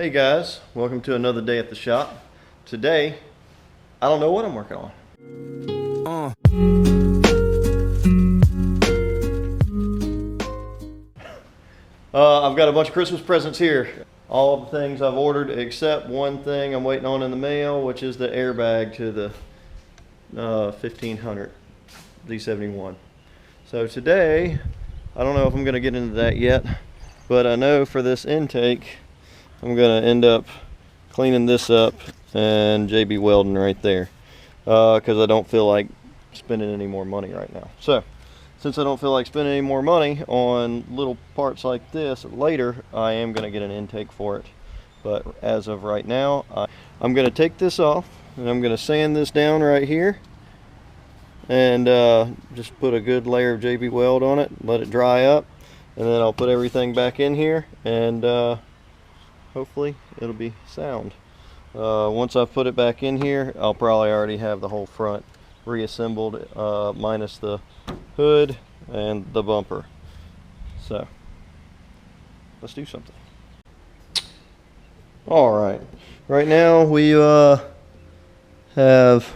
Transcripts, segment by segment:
Hey guys, welcome to another day at the shop. Today, I don't know what I'm working on. I've got a bunch of Christmas presents here. All the things I've ordered except one thing I'm waiting on in the mail, which is the airbag to the 1500 Z71. So today, I don't know if I'm going to get into that yet, but I know for this intake, I'm going to end up cleaning this up and JB welding right there because I don't feel like spending any more money right now. So since I don't feel like spending any more money on little parts like this, later I am going to get an intake for it. But as of right now, I'm going to take this off and I'm going to sand this down right here and just put a good layer of JB weld on it, let it dry up, and then I'll put everything back in here and hopefully it'll be sound. Once I've put it back in here, I'll probably already have the whole front reassembled minus the hood and the bumper. So let's do something. Alright, right now we have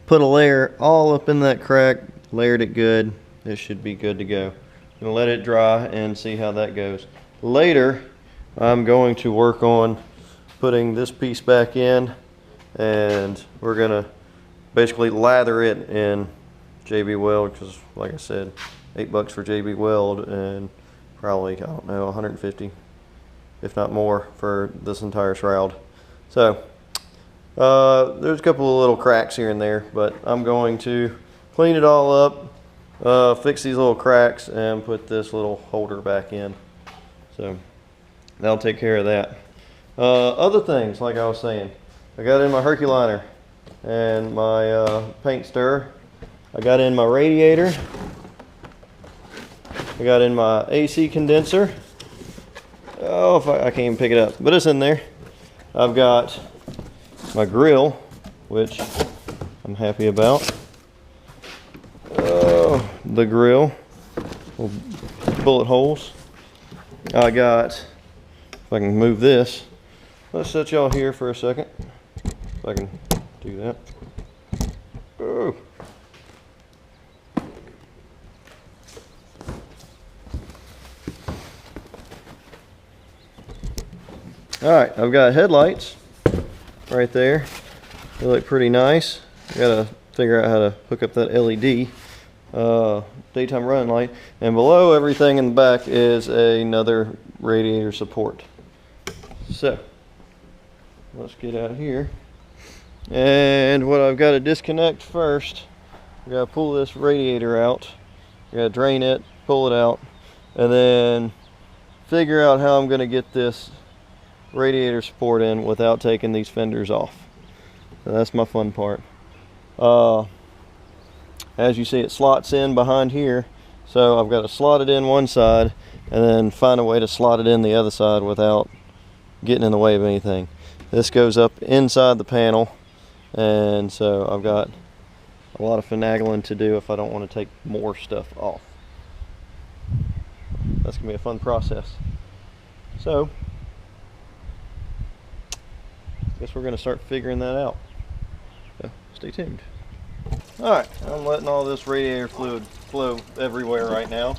put a layer all up in that crack, layered it good. It should be good to go. I'm going to let it dry and see how that goes. Later I'm going to work on putting this piece back in, and we're going to basically lather it in JB Weld because, like I said, $8 for JB Weld and probably, I don't know, 150 if not more for this entire shroud. So there's a couple of little cracks here and there, but I'm going to clean it all up, fix these little cracks, and put this little holder back in. So that'll take care of that. Other things, like I was saying, I got in my Herculiner and my paint stirrer. I got in my radiator. I got in my AC condenser. Oh, if I can't even pick it up, but it's in there. I've got my grill, which I'm happy about. Oh, the grill, bullet holes. I got, if I can move this, let's set y'all here for a second, if I can do that. Oh. Alright, I've got headlights right there. They look pretty nice. I gotta figure out how to hook up that LED daytime running light, and below everything in the back is another radiator support. So let's get out here, and what I've got to disconnect first, I got to pull this radiator out. I got to drain it, pull it out, and then figure out how I'm going to get this radiator support in without taking these fenders off. So that's my fun part. As you see, it slots in behind here, so I've got to slot it in one side and then find a way to slot it in the other side without getting in the way of anything. This goes up inside the panel, and so I've got a lot of finagling to do if I don't want to take more stuff off. That's gonna be a fun process. So I guess we're gonna start figuring that out. So stay tuned. Alright, I'm letting all this radiator fluid flow everywhere right now.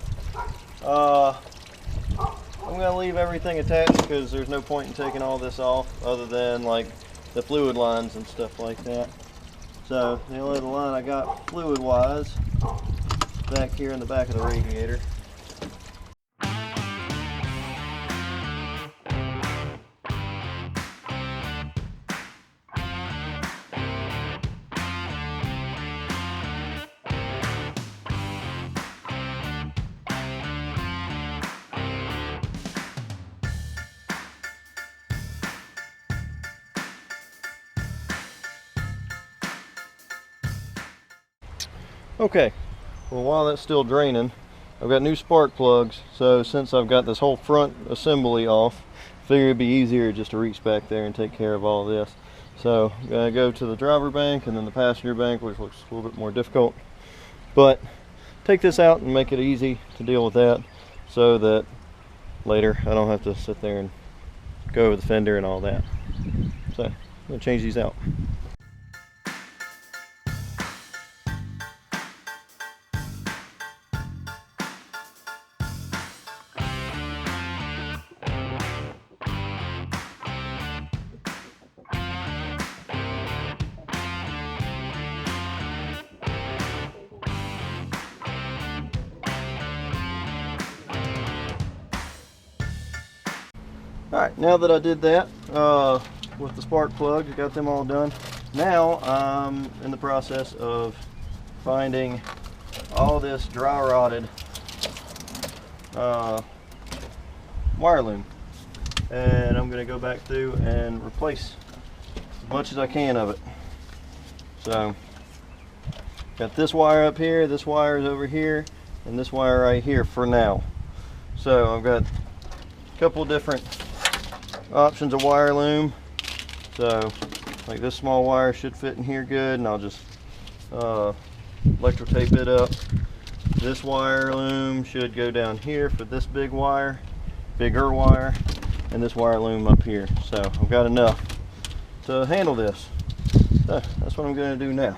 I'm going to leave everything attached because there's no point in taking all this off other than like the fluid lines and stuff like that. So the only other line I got fluid wise back here in the back of the radiator. Okay, well, while that's still draining, I've got new spark plugs, so since I've got this whole front assembly off, I figured it'd be easier just to reach back there and take care of all of this. So I'm going to go to the driver bank and then the passenger bank, which looks a little bit more difficult, but take this out and make it easy to deal with that so that later I don't have to sit there and go over the fender and all that. So I'm gonna change these out. Alright, now that I did that with the spark plugs, got them all done. Now I'm in the process of finding all this dry rotted wire loom. And I'm going to go back through and replace as much as I can of it. So, got this wire up here, this wire is over here, and this wire right here for now. So I've got a couple different options of wire loom. So like this small wire should fit in here good, and I'll just electro tape it up. This wire loom should go down here for this bigger wire, and this wire loom up here. So I've got enough to handle this. So that's what I'm going to do now.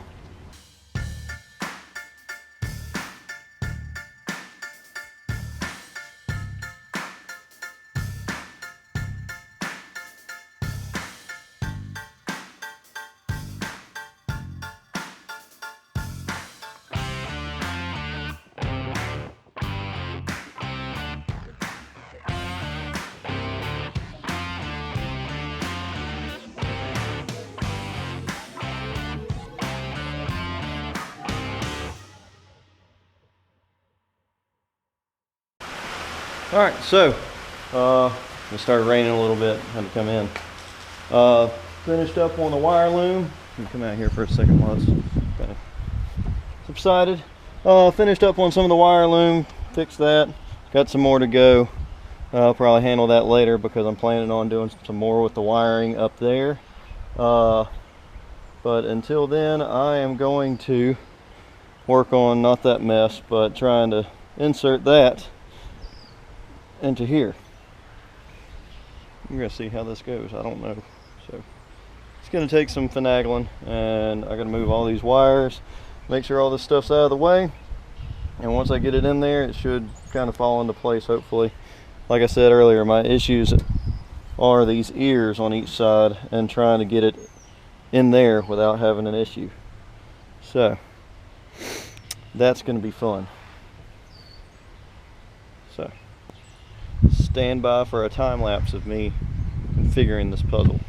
Alright, so it started raining a little bit, had to come in. Finished up on the wire loom. Let me come out here for a second while it's kind of subsided. Finished up on some of the wire loom, fixed that. Got some more to go. I'll probably handle that later because I'm planning on doing some more with the wiring up there. But until then, I am going to work on, not that mess, but trying to insert that into here. We're gonna see how this goes. I don't know. So it's gonna take some finagling, and I gotta move all these wires, make sure all this stuff's out of the way, and once I get it in there, it should kind of fall into place, hopefully. Like I said earlier, my issues are these ears on each side and trying to get it in there without having an issue. So that's gonna be fun. So stand by for a time lapse of me configuring this puzzle.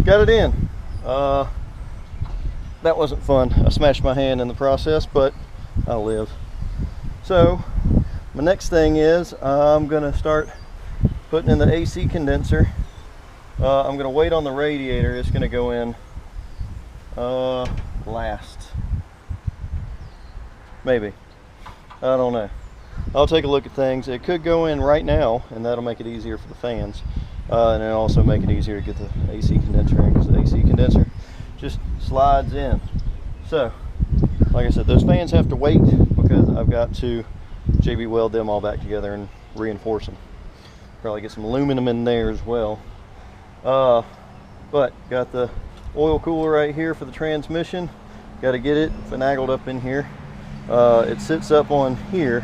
Got it in. That wasn't fun. I smashed my hand in the process, but I'll live. So my next thing is I'm gonna start putting in the AC condenser. I'm gonna wait on the radiator. It's gonna go in last, maybe, I don't know. I'll take a look at things. It could go in right now, and that'll make it easier for the fans, and then also make it easier to get the AC condenser in, because the AC condenser just slides in. So like I said, those fans have to wait because I've got to JB weld them all back together and reinforce them. Probably get some aluminum in there as well. But got the oil cooler right here for the transmission. Got to get it finagled up in here. It sits up on here,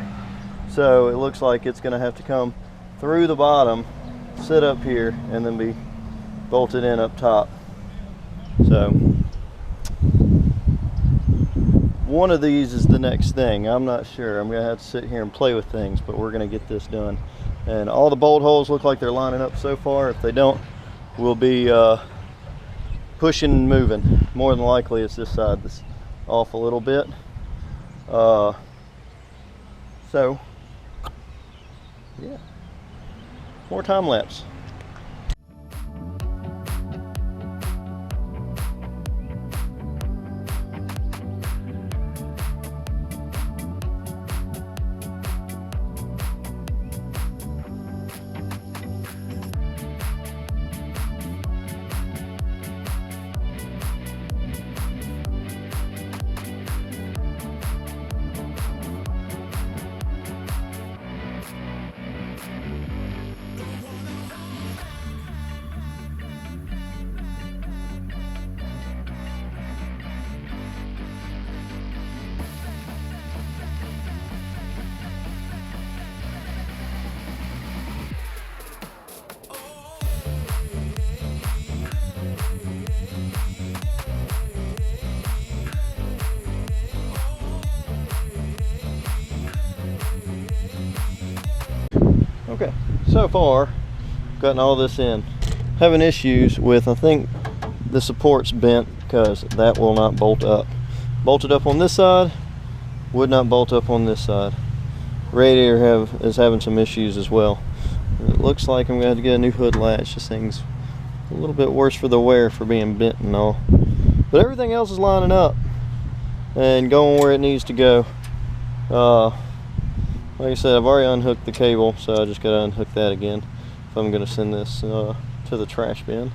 so it looks like it's going to have to come through the bottom, sit up here, and then be bolted in up top. So one of these is the next thing. I'm not sure. I'm gonna have to sit here and play with things, but we're gonna get this done. And all the bolt holes look like they're lining up so far. If they don't, we'll be pushing and moving. More than likely it's this side that's off a little bit. So yeah, more time lapse. Okay, so far gotten all this in. Having issues with, I think the support's bent because that will not bolt up. Bolted up on this side, would not bolt up on this side. Radiator is having some issues as well. It looks like I'm gonna have to get a new hood latch. This thing's a little bit worse for the wear for being bent and all, but everything else is lining up and going where it needs to go. Like I said, I've already unhooked the cable, so I just gotta unhook that again if I'm gonna send this to the trash bin.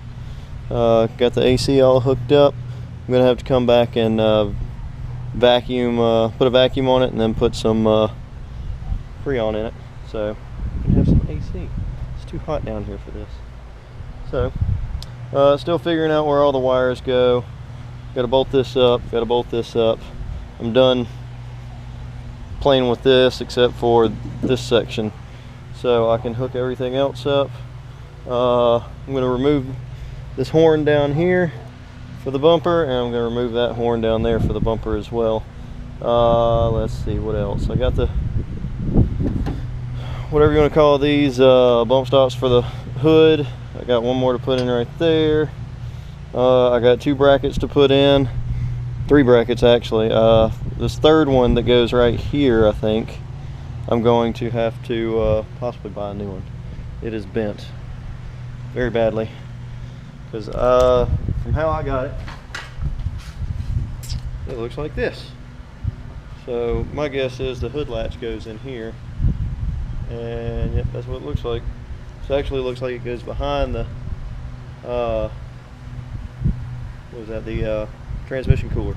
Got the AC all hooked up. I'm gonna have to come back and vacuum, put a vacuum on it, and then put some Freon in it, so we can have some AC. It's too hot down here for this. So still figuring out where all the wires go. Gotta bolt this up, gotta bolt this up. I'm done playing with this except for this section, so I can hook everything else up. I'm going to remove this horn down here for the bumper, and I'm going to remove that horn down there for the bumper as well. Let's see what else. I got the, whatever you want to call these, bump stops for the hood. I got one more to put in right there. I got 2 brackets to put in, 3 brackets actually. This third one that goes right here, I think I'm going to have to possibly buy a new one. It is bent very badly because from how I got it, it looks like this. So my guess is the hood latch goes in here, and yep, that's what it looks like. So actually it looks like it goes behind the what was that, the transmission cooler.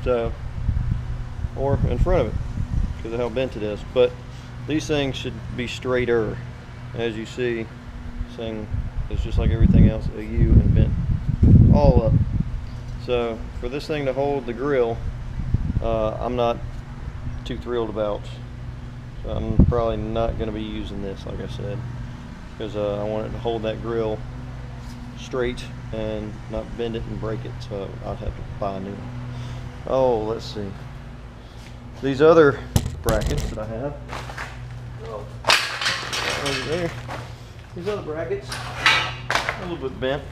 So, or in front of it because of how bent it is. But these things should be straighter. As you see, this thing is just like everything else, a U and bent all up. So for this thing to hold the grill, I'm not too thrilled about. So I'm probably not going to be using this, like I said, because I want it to hold that grill straight and not bend it and break it, so I'd have to buy a new one. Oh, let's see. These other brackets that I have, over there, these other brackets, a little bit bent,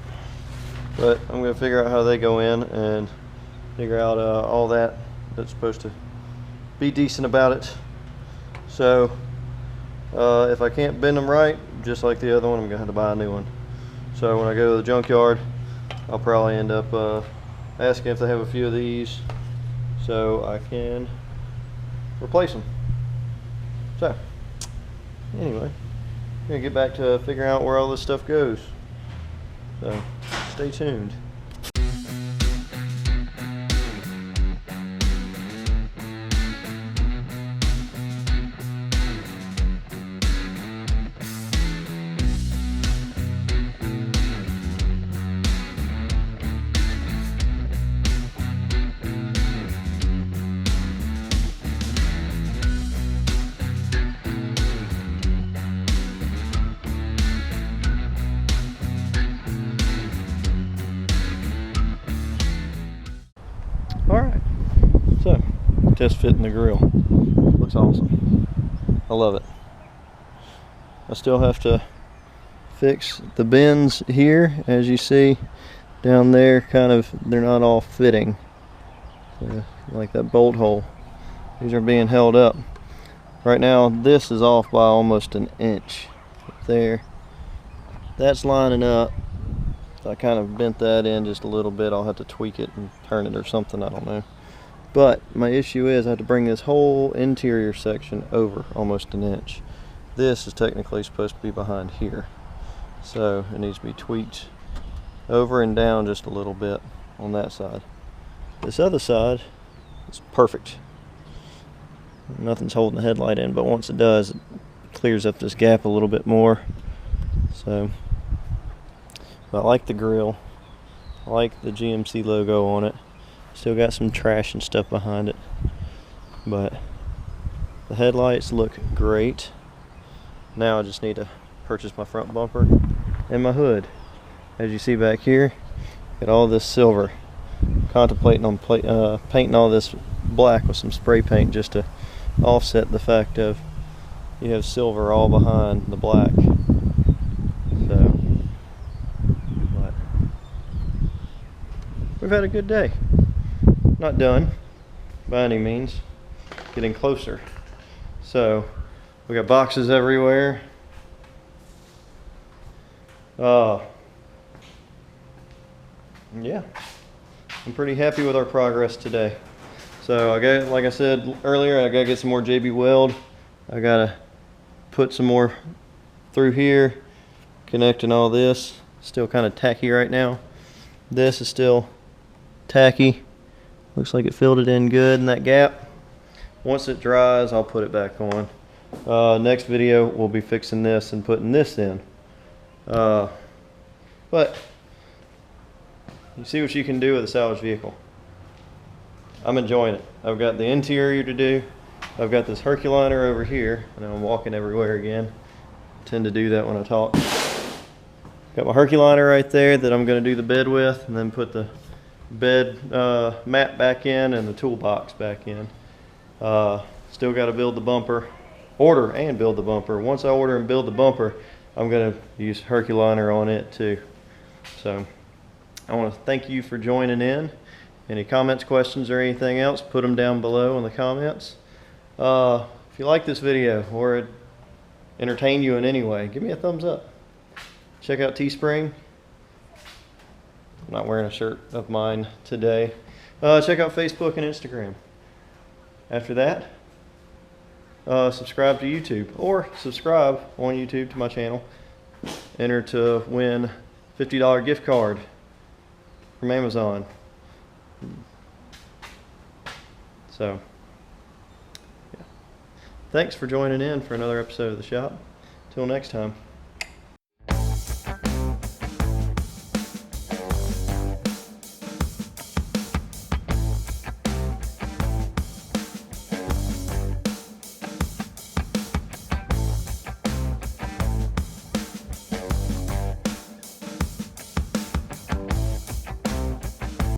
but I'm going to figure out how they go in and figure out all that's supposed to be decent about it. So if I can't bend them right, just like the other one, I'm going to have to buy a new one. So when I go to the junkyard, I'll probably end up asking if they have a few of these so I can replace them. So anyway, I'm going to get back to figuring out where all this stuff goes. So stay tuned. Alright, so test fitting the grill. Looks awesome. I love it. I still have to fix the bends here. As you see down there, kind of, they're not all fitting. So, like that bolt hole. These are being held up. Right now, this is off by almost an inch. There. That's lining up. I kind of bent that in just a little bit. I'll have to tweak it and turn it or something, I don't know. But my issue is I have to bring this whole interior section over almost an inch. This is technically supposed to be behind here. So it needs to be tweaked over and down just a little bit on that side. This other side is perfect. Nothing's holding the headlight in, but once it does, it clears up this gap a little bit more. So I like the grill. I like the GMC logo on it. Still got some trash and stuff behind it. But the headlights look great. Now I just need to purchase my front bumper and my hood. As you see back here, got all this silver. Contemplating on painting all this black with some spray paint just to offset the fact of you have silver all behind the black. So, but we've had a good day. Not done by any means, getting closer. So we got boxes everywhere. Yeah, I'm pretty happy with our progress today. So I got, like I said earlier, I gotta get some more JB weld. I gotta put some more through here, connecting all this. Still kind of tacky right now. This is still tacky. Looks like it filled it in good in that gap. Once it dries, I'll put it back on. Next video, we'll be fixing this and putting this in. But you see what you can do with a salvage vehicle. I'm enjoying it. I've got the interior to do. I've got this Herculiner over here, and I'm walking everywhere again. I tend to do that when I talk. Got my Herculiner right there that I'm going to do the bed with, and then put the bed mat back in and the toolbox back in. Still got to build the bumper, order and build the bumper. Once I order and build the bumper, I'm going to use Herculiner on it too. So I want to thank you for joining in. Any comments, questions, or anything else, put them down below in the comments. If you like this video or it entertained you in any way, give me a thumbs up. Check out Teespring. I'm not wearing a shirt of mine today. Check out Facebook and Instagram. After that, subscribe to YouTube, or subscribe on YouTube to my channel. Enter to win $50 gift card from Amazon. So, yeah. Thanks for joining in for another episode of The Shop. Till next time.